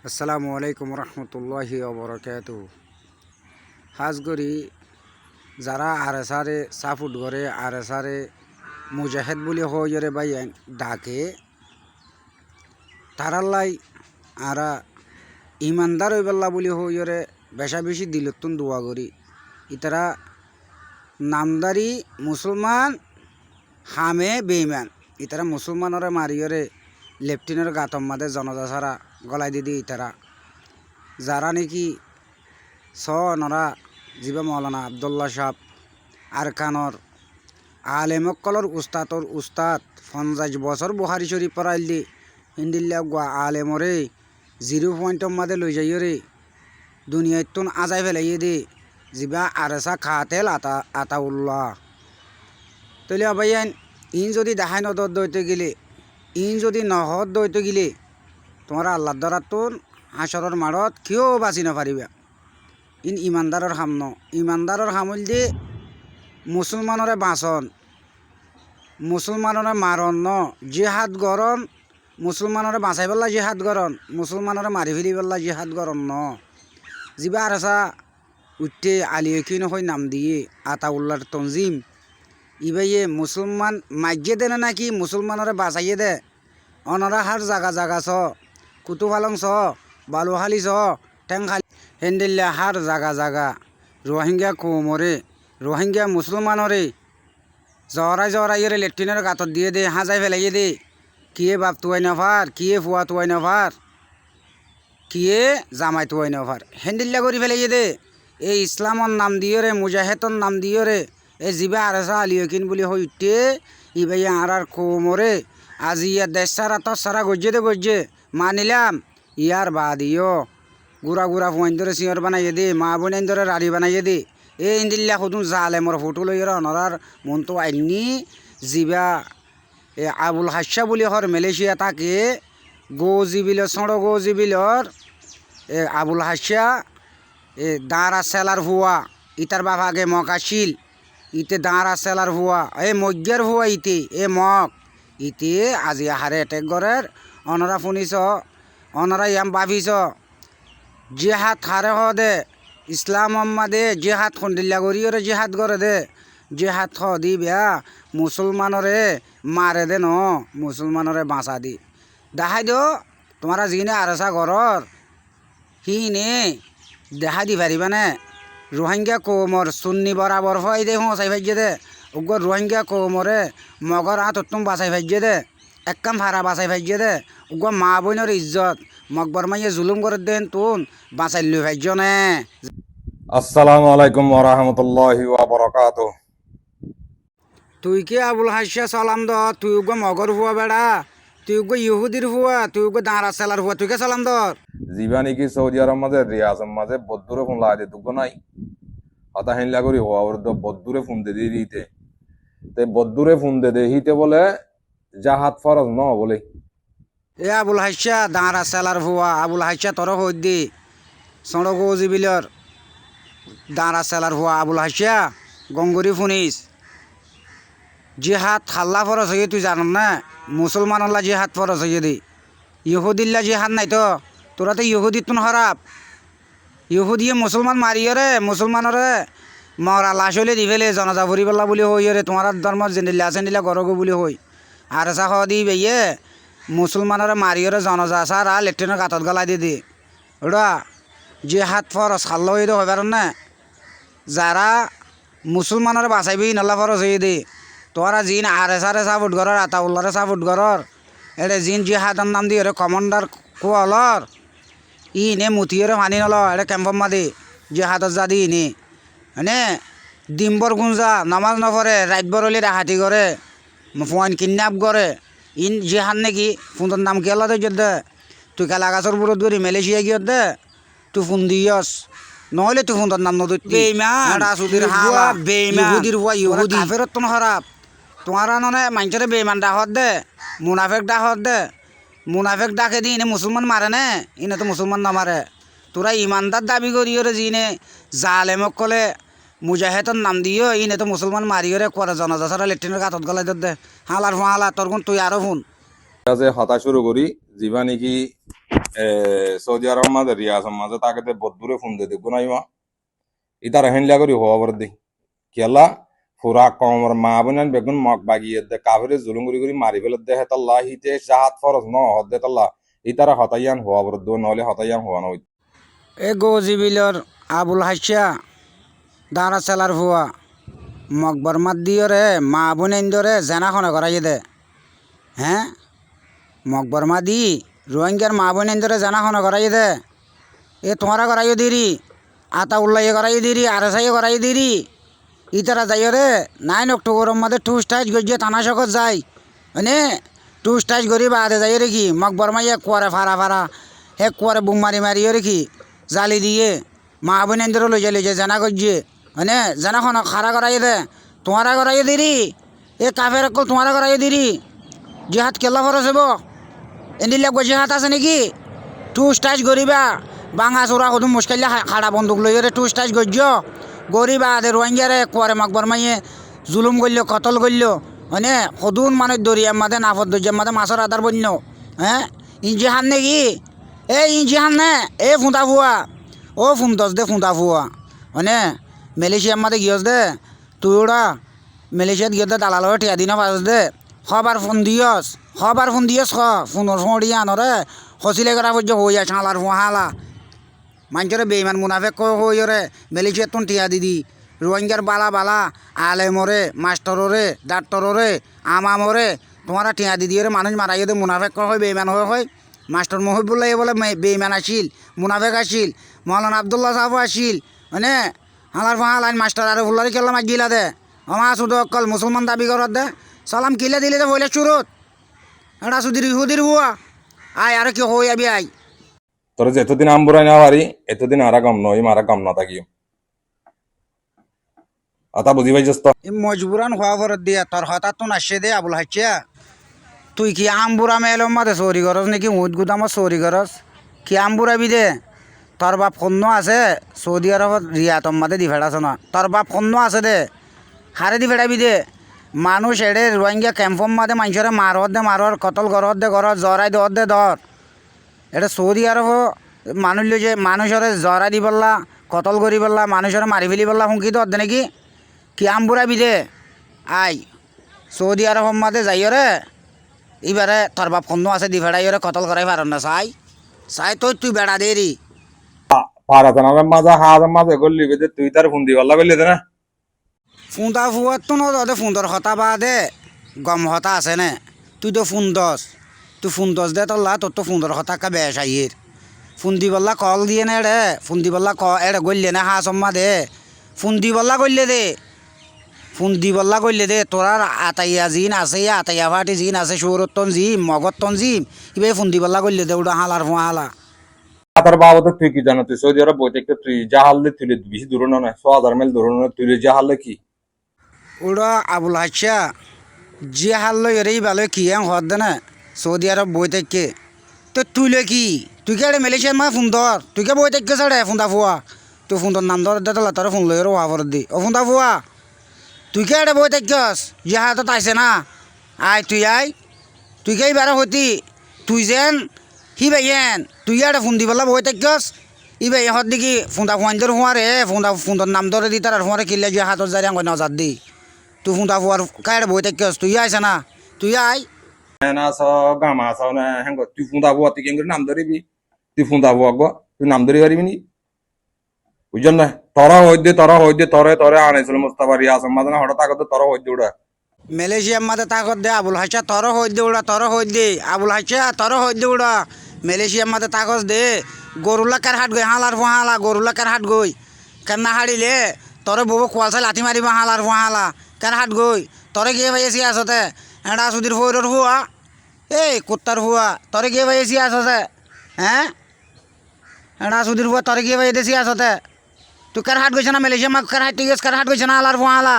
আসসালামু আলাইকুম রহমতুল্লাহি ওবরাকাতু। হাজ করি যারা আরেসারে সাফুট করে আরেসারে মুজাহিদ বলে হয়ে বাই ডাকে তারাল্লাই আরা ইমানদার হইবাল্লা বলে হয়ে বেশা বেশি দিলতুন দোয়া করি ইতারা নামদারি মুসলমান হামে বেইমান ইতারা মুসলমানরে মারিয়রে লেফটিনের গাতম মাদে জনতা ছাড়া গলাই দিদি ইতারা যারা নাকি নরা জিবা মৌলানা আবদুল্লাহ সাহ আরকানর আলেমকলর উস্তাদর উস্তাদ 50 বছর বুহারি শরীফ পড়াইলি হিন্দিল্লা গুয়া আলেমরে 0 পয়েন্টর মাদে লই যাইরে দুনিয়াতুন আজাই ফেলাইয়ে দে জিবা আরেসা খাতেল আতাউল্লাহ তৈলি আবাইয়ান ইন যদি দেখাই নদর দইতে গেলে ইন যদি নহদ দইতে গেলে তোমার আল্লাহ দ্বারাতুন হাসরের মাড়ত কেউ বাঁচি নাপারিবা। ইন ইমানদারের হাম ন ইমানদারের হামল দিয়ে মুসলমানরে বাঁচন মুসলমানরে মারণ ন জিহাদ গরণ মুসলমানরে বাঁচাই পেলা জিহাদ গরণ মুসলমানরে মারি ফেলি পেলা জিহাদ গরণ ন যিবা আরেসা উঠে আলিয়কিন হয়ে নাম দিয়ে আতাউল্লাহর তঞ্জিম ইবাইয়ে মুসলমান মাইজে দে নাকি মুসলমানরে বাঁচাইয়ে দে অনরা হার জাগা জাগা ছ কুতুফালং ছ বালুহালি ছ টেংখালি হেন্দিল্লা হার জাগা জাগা রোহিঙ্গা কৌমরে রোহিঙ্গা মুসলমানরে জহরাই লেট্রিনের গাতত দিয়ে দে হাজাই ফেলাইয়ে দে কিয়ে বাপ তুয়াই নফার কিয়ে ফুয়া তুয়াই নফার কিয়ে জামাই তুয়াই নফার হেন্দিল্লা করে ফেলাইয়ে দে এই ইসলামর নাম দিয়রে মুজাহেতর নাম দিয়রে এ জিবা আরেসা আলিয়কিন বলি হই উঠে ইবাই আর কৌমরে আজি ইয়ার দেশ সারা তর সারা গজ্জে দে গজ্জে মানিলাম ইয়ার বাদিও গুড়া গুড়া ফুয়াইন ধরে সিঁড় বানাইয়ে দে মা বোনাইন ধরে রাড়ি বানাইয়ে দে এই ইন্দিল্লা খুদুন জালেমর ফটো লইয়ের অনরার মন তো আইনি জিবা এ আবুল হাসা বলি হর মালয়েশিয়া তাকে গৌজিবিলর সড় গৌজিবিলর এ আবুল হাসা এ দাঁড়া সেলার হুয়া ইতার বাবাকে মকাশিল ইতে দাঁড়া সেলার হুয়া এ মজ্ঞের হুয়া ইতে এ মক ইতে আজি হারে এটেক গরের অনরা শুনিছ অনরা ইয়াম ভাবিছ জেহাদ হারে হ দে ইসলাম দে জেহাদ খন্ডিল্লা করিওরে জেহাদ করে দে জেহাদ হ দি বেয়া মুসলমানরে মারে দে ন মুসলমানরে বাঁচা দি দেখাই দো তোমারা যিনে আরেসা ঘরর হিনে দেখা দি পারিবানে রোহিঙ্গা কৌমর সুন্নি বরাবর হয় দে চাই ভাজ্যে দে উগ্র রোহিঙ্গা কৌমরে মগর হাতত তুম বাঁচাই ভাজ্যে দে এককাম ভাড়া বাঁচাই ভাজ্যে দে উগ্র মা বোনের ইজ্জত মকবর মাইয়ে জুলুম করে দেন তুন বাঁচাই লই ভাজ্য নে। আসসালামু আলাইকুম ওয়া রাহমাতুল্লাহি ওয়া বারাকাতুহু। তুই কে আবুল হাসিয়া সালাম দ তুই উগ্র মগর হুয়া বেড়া তুই উগ্র ইহুদির হুয়া তুই উগ্র দাঁড়া সেলার হুয়া তুই কে সালাম দর জীবানী কি সৌদি আরব মাঝে রিয়াজের মাঝে বদ্দুরে ফোন লাগে দুঃখ নাই হতা হিনলা করি হওয়া ওর বদ্দুরে ফোন দে দিতে তে বদ্দুরে ফোন দে হিতে বলে জাহাদ ফরজ ন বলে এ আবুল হাসিয়া দাঁড়া সেলার হুয়া আবুল হাসিয়া তর হই দি সড়ক জিবিলর দাঁড়া সেলার হুয়া আবুল হাসিয়া গঙ্গুরি ফুনিস জিহাদ হাল্লা ফরজ হয়ে তুই জান না মুসলমানল্লা জিহাদ ফরজ হয়ে দি ইহুদিল্লা জিহাদ নাই তো তোরা তো ইহুদিত খারাপ ইহুদিয়ে মুসলমান মারিয়রে মুসলমানরে মরা লাশ হইলে দি ফেলে জনজা ভরি পেলা বলি হই রে তোমার ধর্ম জেন্দিল্লা সেন্দিল্লা গরগো বলি হই আর চা খাওয়া দি বেয়ে মুসলমানরে মারিয়রে জনজা সারা লেট্রিনের গাতত গলাই দি ওরা জিহাদ ফরজ খাল্লা হয়ে তো হইবার না যারা মুসলমানরে বাঁচাইবি নাল্লা ফরজ হয়ে দি তোরা জিন আরে সারে সাপোর্ট করর আতাউল্লারে সাপোর্ট করর এড়ে জিন জিহাদর নাম দিয়ে কমান্ডার কোয়ালর ই নে মুথিয়রে মানি নল এটা ক্যাম্পম মাদি জিহাদত যা দি নি মানে ডিম্বর গুঞ্জা নামাজ নপরে রাতবর হলে ডাহাতি করে ফোন কিডন্যাপ করে ইন জিহাদ নাকি ফোনটোর নাম কি আল্লাহ দে তুই কালা গাছর বুড়ত গরি মালয়েশিয়া গিয়ে দে তুই ফোন দিয়স নহলে তুই ফোনটোর নাম নদী বেইমান ইহুদির হুয়া ইহুদি কাফেরত তো খারাপ তোমারা ননে মানুষের বেইমান ডাকত দে মুনাফেক ডাকত দে মুনাফেক ডাকে দি ইনে মুসলমান মারে নে ইনে তো মুসলমান নামারে তোরা ইমানদার দাবি করিওরে যিনে জালেমক কলে মুজাহেদর নাম দিও ইনে তো মুসলমান মারিওরে করে জনজা সারা লেট্রিনের গাতত গলাই দে হালার ফোন হালা তোর তুই আরো ফোন যে হতা শুরু করি যিবা নাকি সৌদি আরব মাঝে রিয়াজের মাঝে তাকে বদুরে ফোন দিয়ে দেখবো নাই মা ইতার হেনলা করি হওয়া বর দি কেলা ফুরা কমর মা বোনান বেগুন মগ বাগিয়ে দে কাভরে জুলুম করি মারি ফেলে দে হেতাল্লাহ হিতে জাহাত ফরজ ন হদে তাল্লাহ ইতারা হতাইয়ান হওয়া বর দো নহলে হতাইয়ান হওয়া নয় এ গজিবিলর আবুল হাসিয়া দাঁড়া চেলার ভুয়া মকবর মাত দিয়রে মা বোনেন্দরে জেনাখনে করাই দে হ্যাঁ মকবর মা দি রোহিঙ্গার মা বোনেন্দরে জেনাখনে করাই দে এ তোমারা করাইও দিরি আতা উল্লাইয়ে করাই দিরি আর সাইয়ে করাই দিরি ইতারা যাই রে 9 অক্টোবরের মধ্যে টু স্টাইজ গজিয়ে থানা সকত যাই মানে টু স্টাইজ করি বাদে যাই রেখি মকবর মা এক কুয়ারে ফারা এক কুয়ারে বুম মারি রেখি জালি দিয়ে মা বোনেন্দরে লই যায় জানা গজিয়ে মানে জানাখন খারা করাই দে তোমারা করাই দিরি এ কাফের অকল তোমারা করাই দিরি জিহাদ কেলা ফরস হব এনে লাগবে জিহাদ আছে নাকি টু স্টাইজ গরিবা বাঙা চোরা সদু মুস্কাইলে খাড়া বন্দুক লই টু স্টাইজ গজ্য গরিবা আদে রোহিঙ্গারে কুয়ারে মকবর মাইয়ে জুলুম করল কতল করল মানে সদুন মানুষ দরিয়ার মাঝে নাফত দরিয়ার মাঝে মাছের আদার বন্য হ্যাঁ ইঞ্জি হান নাকি ইঞ্জি হান নে ফুঁদা ফুয়া ও ফুন্দস দে ফুঁদা ফুয়া মানে মালয়েশিয়ার মাঝে গিয়স দে তুই ওরা মালয়েশিয়াত গিয়ে দালাল হয়ে টিয়া দিন পাস দে খবার ফোন দিয়স ফোনের ফোঁড়ি আনরে হসিলে করা পর্য হইয়া ছালার হালা মানুষরে বেইমান মুনাফেক হইরে মালয়েশিয়াত তুন টিয়া দিদি রোহিঙ্গার বালা আলেমরে মাস্টররে ডাক্তররে আমামরে তোমারা টিয়া দিদিরে মানুষ মারাইয়ে দে মুনাফেক হয় বেইমান হয় মাস্টার মহিবুল্লাহ বলে বেইমান আসিল মুনাফেক আসিল মৌলানা আবদুল্লাহ সাহেব আসিল মানে হালার ফালাইন মাস্টার আর ফুলারি খেলা মাছ গিলা দে আমার শুধু অকল মুসলমান দাবি করত দে সালাম কিলে দিলে দে বলে চুরত এটা সুদির ইহুদির হুয়া আয় আর কি হই আবি আয় তোর যে এতদিন আমবুরাই না পারি এতদিন আরা গম নই মারা গম না থাকিও আতা বুঝি পাইছস তো এই মজবুরান হওয়া ফরত দিয়া তোর হঠাৎ তো নাসে দে আবুল হাচ্ছা তুই কি আমবুরা মেলম মাদে চৌরি করস নাকি মুদ গুদামত চৌরি করস কি আমবুরাবি দে তোর বাপ সন্ন আছে সৌদি আরবত রিয়াতম মাদে দি ফেড়াছ না তোর বাপ সন্ন আছে দে হারে দি ফেড়াবি দে মানুষ এড়ে রোহিঙ্গা ক্যাম্পম মাদে মানুষের মারর কতল গরত দে জরাই দে ধর এটা সৌদি আরব মানুষ যে মানুষের জরা দি বললা কতল করি বললা মানুষের মারি ফেলি বললা হুঁকি দর দে নাকি কি আমবুরাবি দে আই সৌদি আরব মাদে যাই রে এবারে তোর বাপ সন্ন আছে দি ফেড়াই কতল করাই পার না চাই তুই বেড়া দে রি পারাতানার মাঝে হাজার মাঝে করলি বেদে তুই তার ফোন দি গল্লা করলি দে না ফুঁদা ফুয়ার তো নদে ফুন্দর হতা বা দে গম হতা আছে নে তুই তো তুই দে তোল্লা তোর তো ফুন্দর হতা কা বেশ আইয়ের ফুন্দি বল্লা কল দিয়ে না এড়ে ফুন্দি বল্লা এড়ে গললে না হা সম্মা দে ফুন্দি বল্লা গললে দে তোরার আতাইয়া জিন আছে আতাইয়া ফাটি জিন আছে সৌরত্তন জিম মগত্তন জিম ইবে ফুন্দি বল্লা গললে দে ওটা হালার ফোঁ হালা তার বাবদ তুই কি জানো তুই সৌদি আরব বইতে একটা তুই জাহালে তুই বেশি দূর না 100,000 মাইল দূর না তুই জাহালে কি ওটা আবুল হাসা যে হাল লই রে ভালো কি হদ দে না সৌদি আরব বই থেকে তো তুই লই কি তুই কে মালয়েশিয়ার মা ফুন্দর তুই কে বই থেকে ছাড়ে ফুন্দা ফুয়া তুই ফুন্দর নাম ধর দে তোর ফোন লই হওয়া ফর দি ও ফুন্দা ফুয়া তুই কে বই থেকস যে হাতত আইসে না তুই কে বারে হতি তুই যেন হি ভাইয়েন তুই ফোন দি বলা বই থেকস ই ভাই হত দেখি ফুন্দা ফুয়াইন্দর হুয়া রে ফুন্দর নাম ধরে দি তার হুয়ারে কিনলে যে হাতত যাই আঙ্গ নজার দি তুই ফুন্দা ফুয়ার কায় বই থেকস তুই আইসে না তুই আই না স গামা স না হেঙ্গ তুই ফুন্দা বুয়া তুই কেন নাম ধরিবি তুই ফুন্দা বুয়া গো তুই নাম ধরি পারিবি নি বুঝছেন না তরা হইতে তরে আনাইছিল মুস্তাফা রিয়াজ মাঝে না হঠাৎ আগত তরা হইতে উড়া মালয়েশিয়ার মাঝে তাকত দে আবুল হাসা তর হইতে উড়া আবুল হাসা তর হইতে উড়া মালয়েশিয়ার মাঝে তাকস দে গরুলাকার হাট গই হালার ফোঁ হালা গরুলাকার হাট গই কেন হারিলে তরে বউ কোয়ালসা লাথি মারিব হালার ফোঁ হালা কেন হাট গই তরে গিয়ে ভাইয়েছি আসতে এটা সুধীর ফৈরর হুয়া এই কুত্তার হুয়া তরে গিয়ে ভাইয়েছি আসতে হ্যাঁ এটা সুধীর হুয়া তরে গিয়ে ভাইয়ে দেছি আসতে তুই কার হাট গেছে না মালয়েশিয়া মাক কার হাট গেছ কার হাট গেছে না হালার ফোঁ হালা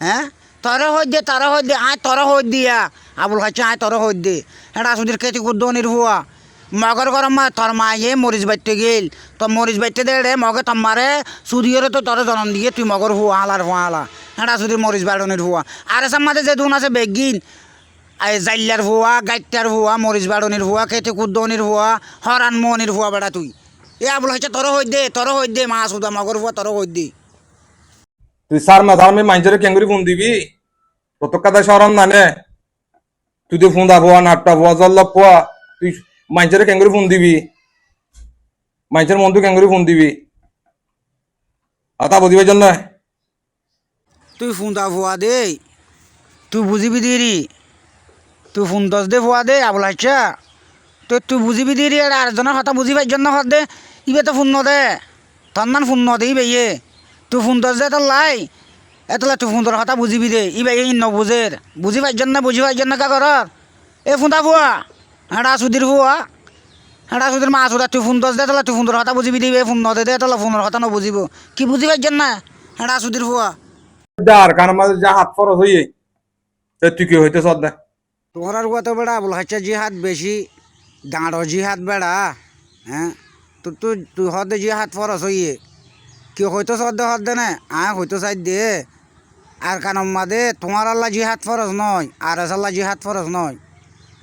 হ্যাঁ তরে হই দে আয় তরে হই দিয়া আবুল হাসা আয় তরে হই দে এটা সুধীর কেতি কুদ্দনির হুয়া মগর গরম তোর মায়ে মরিচ বাইতে গেল তোর মরিচ বাইতে দে রে মগে তোমারে সুদিয়রে তো তোর জনম দিয়ে তুই মগর হুয়া হালার হুয়া হালা হেঁটা সুদির মরিচ বাড়নের হুয়া আর এসব মাঝে যে দুন আছে বেগিন জাইলার ভুয়া গাইটার ভুয়া মরিচ বাড়নির ভুয়া খেতে কুদ্দনির ভুয়া হরান মনির ভুয়া বেড়া তুই এ আবুল হচ্ছে তোর হই দে মা সুদা মগর ভুয়া তোর হই দে তুই সার মাথার আমি মাইঞ্চের কেঙ্গুরি ফোন দিবি কত কথা সরম না নে তুই তো ফোন দা ভুয়া নাটটা ভুয়া জল্লাভ ভুয়া তুই মাইঞ্চের কেঙ্গুরি ফোন দিবি মাইঞ্চের মন্টু কেঙ্গুরি ফোন দিবি আতা বুঝিবার জন্য তুই ফুন্দা ভুয়া দে তুই বুঝিবি দিরি তুই ফোন দশ দে ভুয়া দে আবুল হাচ্ছা তুই বুঝিবি দিরি আর আরেকজনের কথা বুঝিবার জন্য হত দে ইবে তো ফোন নদে তোর মান ফোন নদে ইবে তুই ফোন দশ দে তোর লাই এতলা তুই ফোন তোর কথা বুঝিবি দে ইবে নবুঝের বুঝিবার জন্য কা কর এ ফুন্দা ভুয়া হেঁড়া সুদির ভুয়া হেঁড়া সুদির মা সুদা তুই ফোন দশ দে তোলা তুই ফোন তোর কথা বুঝিবি দিবে ফোন নদে দে তোলা ফোনের কথা নবুঝিব কি বুঝিবার জন্য হেঁড়া সুদির ভুয়া আর কারণ মাঝে যা হাত ফরস হইয়ে তুই কি হইতে সদ না তোমার আর কত বেড়া বল হচ্ছে জিহাদ বেশি দাঁড়ো জিহাদ বেড়া হ্যাঁ তুই হদে জিহাদ ফরস হইয়ে কি হয়তো হদে না হয়তো চাই দে আর কানম মাদে তোমার আল্লাহ জিহাদ ফরজ নয় আর এস আল্লাহ জিহাদ ফরজ নয়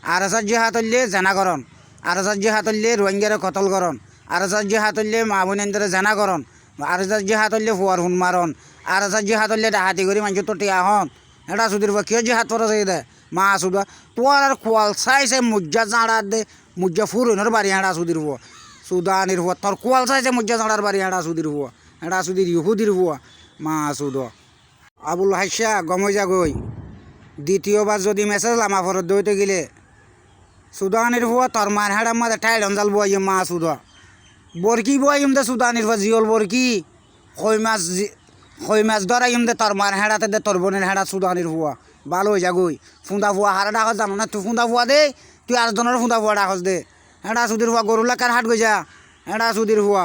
আর এসার জিহাদ হইলে জেনাকরণ আর এসার জিহাদ হইলে রোহিঙ্গারে কতল করণ আর এসার জিহাদ হইলে মা বোনেন্দ্রে জেনাকরণ আর এসার জিহাদ হইলে ফুয়ার হুন মারণ আর এসার জিহাদ হইলে ডাহাতি করি মানুষ তো টিয়া হন এটা সুদির কিয় জিহাদ ফরজ হয়ে দে মা সুদা তোর আর কোয়াল চাইছে মুজ্জা জাঁড়া দে মুজ্জা ফুরইনের বাড়ি হেঁড়া সুদির হুয়া সুদানির হুয়া তোর কোয়াল চাইছে মুজ্জা জাঁড়ার বাড়ি হেঁড়া সুদির হুয়া হেঁড়া সুদির ইহুদির হুয়া মা সুদ আবুল হাইসা গমই যাগই দ্বিতীয়বার যদি মেসেজ লামা ফরত দইতে গেলে সুদানির হুয়া তোর মার হেঁড়ার মাঝে ঠাইল অঞ্জাল বইম মা সুদ বরকি বইম দে সুদানির হুয়া জিওল বরকি খই মাছ ধরাইম দে তোর মার হেঁড়াতে দে তোর বোনের হেঁড়া সুদানির হুয়া ভালো হয়ে যাগই ফুন্দা ফুয়া হারা ডাকস জানো না তুই ফুন্দা ফুয়া দে তুই আর জনের ফুন্দা ফুয়া ডাকস দে হেঁড়া সুদির হুয়া গরুলাকার হাট গই যা হেঁড়া সুদির হুয়া